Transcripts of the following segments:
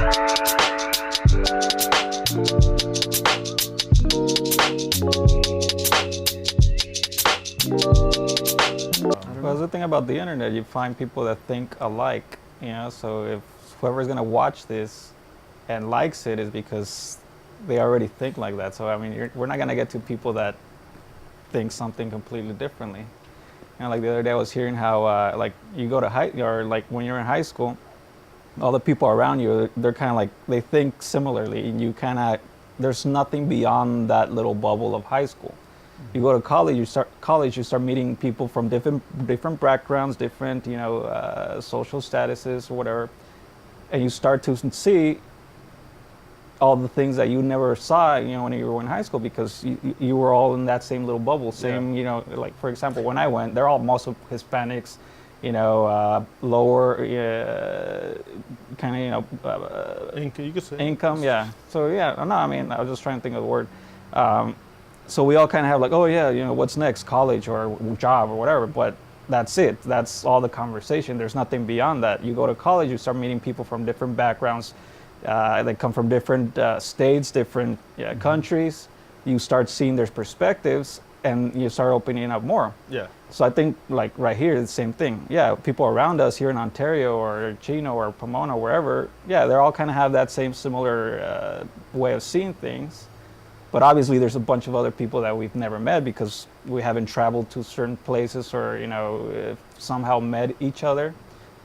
Well, the thing about the internet, you find people that think alike, so if whoever's going to watch this and likes it is because they already think like that. So, I mean, we're not going to get to people that think something completely differently. Like the other day I was hearing how, like, you go to or like when you're in high school, all the people around you, they're kind of like, they think similarly, and you kind of, there's nothing beyond that little bubble of high school. You go to college, you start meeting people from different backgrounds, different, social statuses or whatever, and you start to see all the things that you never saw, when you were in high school, because you were all in that same little bubble. Same, like for example, when I went, they're all mostly Hispanics, lower kind of, income, you could say. Income, yeah. So yeah, no, I mean, I was just trying to think of the word. So we all kind of have like, oh yeah, what's next, college or job or whatever, but that's it. That's all the conversation. There's nothing beyond that. You go to college, you start meeting people from different backgrounds. They come from different states, different countries. You start seeing their perspectives, and you start opening up more. Yeah. So I think like right here, the same thing. Yeah, people around us here in Ontario or Chino or Pomona, wherever, yeah, they all kind of have that same similar way of seeing things. But obviously there's a bunch of other people that we've never met because we haven't traveled to certain places or, somehow met each other.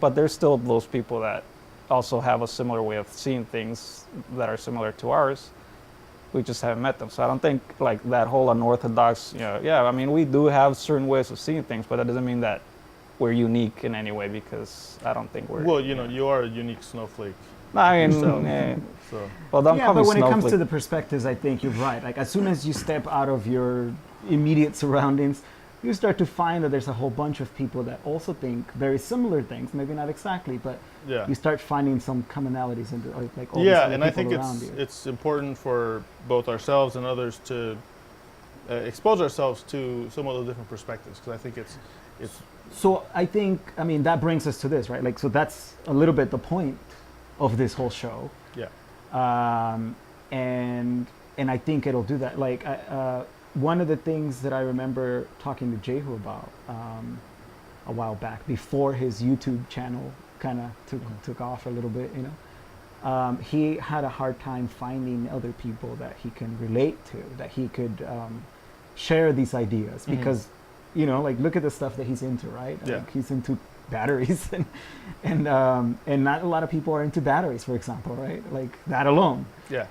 But there's still those people that also have a similar way of seeing things that are similar to ours. We just haven't met them. So I don't think like that whole unorthodox, I mean, we do have certain ways of seeing things, but that doesn't mean that we're unique in any way, because I don't think we're... Well, you are a unique snowflake. I mean, So. Well, don't call me but when snowflake. it comes to the perspectives, I think you're right. Like as soon as you step out of your immediate surroundings, you start to find that there's a whole bunch of people that also think very similar things. Maybe not exactly, but you start finding some commonalities in like all these other and I people think around you. it's important for both ourselves and others to expose ourselves to some of those different perspectives, because I think it's. So I think, I mean, that brings us to this, right? Like, so that's a little bit the point of this whole show. Yeah. And I think it'll do that. Like, one of the things that I remember talking to Jehu about a while back, before his YouTube channel kind of took off a little bit, he had a hard time finding other people that he can relate to, that he could share these ideas, because, like, look at the stuff that he's into, right? Yeah. Like, he's into batteries, and not a lot of people are into batteries, for example, right? Like that alone. Yeah.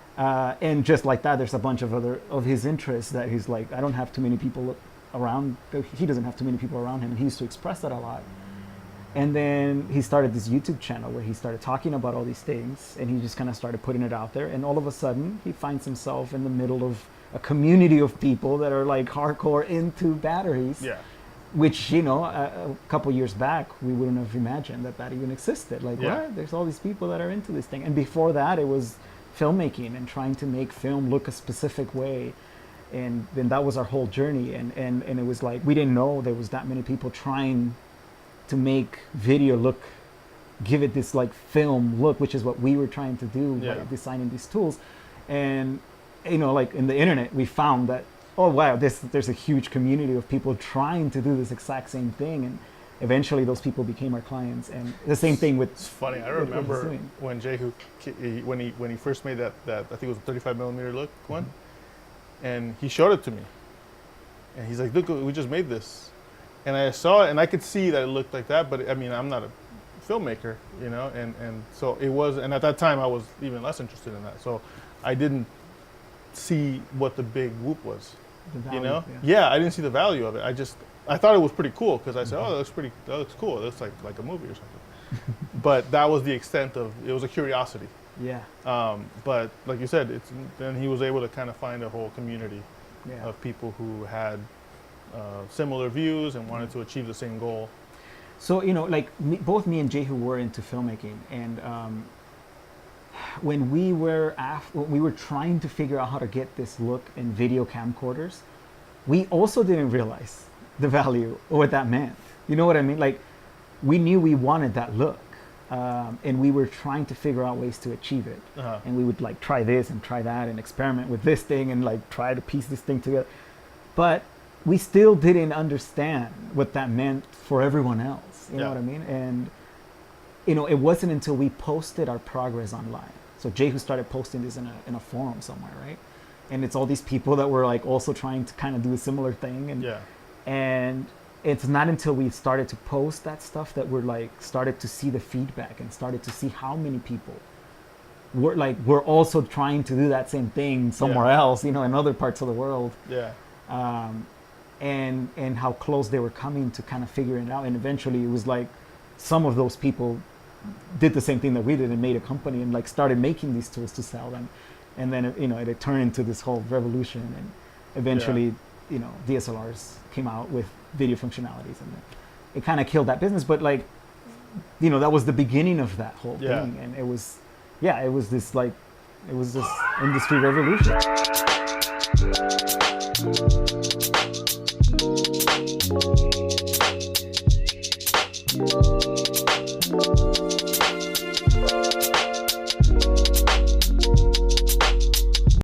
And just like that, there's a bunch of other of his interests that he's like, I don't have too many people around. He doesn't have too many people around him, and he used to express that a lot. And then he started this YouTube channel where he started talking about all these things, and he just kind of started putting it out there. And all of a sudden, he finds himself in the middle of a community of people that are like hardcore into batteries. Yeah. Which, a couple years back, we wouldn't have imagined that even existed. Like, what? There's all these people that are into this thing. And before that, it was filmmaking and trying to make film look a specific way. And then that was our whole journey. And it was like, we didn't know there was that many people trying to make video give it this like film look, which is what we were trying to do by designing these tools. And, like in the internet, we found that, oh wow, there's a huge community of people trying to do this exact same thing, and eventually those people became our clients. And the same thing with... It's funny, I remember when Jehu, when he first made that I think it was a 35 millimeter look one, and he showed it to me, and he's like, look, we just made this, and I saw it, and I could see that it looked like that, but I mean, I'm not a filmmaker, and so it was, and at that time I was even less interested in that, so I didn't see what the big whoop was. Value, I didn't see the value of it. I thought it was pretty cool, because I said, oh, that looks cool. It looks like a movie or something. But that was the extent of it. Was a curiosity. Yeah. But like you said, then he was able to kind of find a whole community of people who had similar views and wanted to achieve the same goal. So like both me and Jehu were into filmmaking, and when we were trying to figure out how to get this look in video camcorders, we also didn't realize the value or what that meant. You know what I mean? Like, we knew we wanted that look, and we were trying to figure out ways to achieve it. And we would like try this and try that and experiment with this thing and like try to piece this thing together. But we still didn't understand what that meant for everyone else. You know what I mean? And you know, it wasn't until we posted our progress online. So Jehu started posting this in a forum somewhere, right? And it's all these people that were like also trying to kind of do a similar thing. And it's not until we started to post that stuff that we're like started to see the feedback and started to see how many people we're also trying to do that same thing somewhere else, you know, in other parts of the world. And how close they were coming to kind of figuring it out. And eventually it was like some of those people did the same thing that we did and made a company and like started making these tools to sell them. And then, you know, it turned into this whole revolution. And eventually, you know, DSLRs came out with video functionalities, and it kind of killed that business. But like, you know, that was the beginning of that whole thing. And it was this industry revolution.